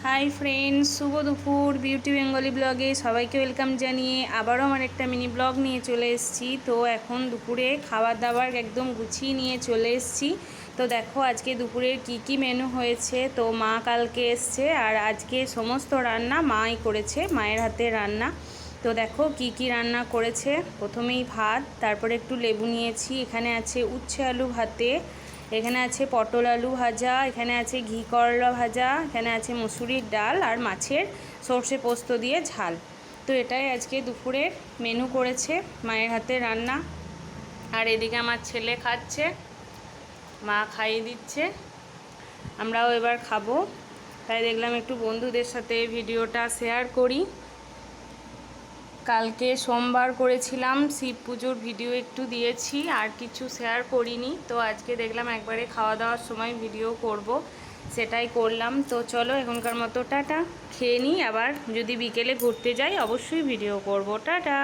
Hi friends शुभ दुपुर बिউটি Bengali ব্লগে সবাইকে welcome জানিয়ে আবারও আমার একটা মিনি ব্লগ নিয়ে চলে এসেছি। তো এখন দুপুরে খাবার দাবার একদম গুছিয়ে নিয়ে চলে এসেছি। তো দেখো আজকে দুপুরের কি মেনু হয়েছে। তো মা কালকে এসছে আর আজকে সমস্ত রান্না মাই করেছে, মায়ের হাতে রান্না। তো দেখো কি রান্না করেছে। প্রথমেই ভাত, তারপরে একটু লেবু নিয়েছি। এখানে আছে উচ্ছে আলু ভাতে, এখানে আছে পটল আলু ভাজা, এখানে আছে ঘি করলা ভাজা, এখানে আছে মসুরির ডাল আর মাছের সর্ষে পোস্ত দিয়ে ঝাল। তো এটাই আজকে দুপুরের মেনু করেছে মায়ের হাতে রান্না। আর এদিকে আমার ছেলে খাচ্ছে, মা খাইয়ে দিচ্ছে, আমরাও এবার খাবো। তাই দেখলাম একটু বন্ধুদের সাথে ভিডিওটা শেয়ার করি। কালকে সোমবার করেছিলাম, শিব পুজোর ভিডিও একটু দিয়েছি, আর কিছু শেয়ার করিনি। তো আজকে দেখলাম একবারে খাওয়া দাওয়ার সময় ভিডিও করব, সেটাই করলাম। তো চলো এখনকার মতো টাটা, খেয়ে নিই, আবার যদি বিকেলে ঘুরতে যাই অবশ্যই ভিডিও করব। টাটা।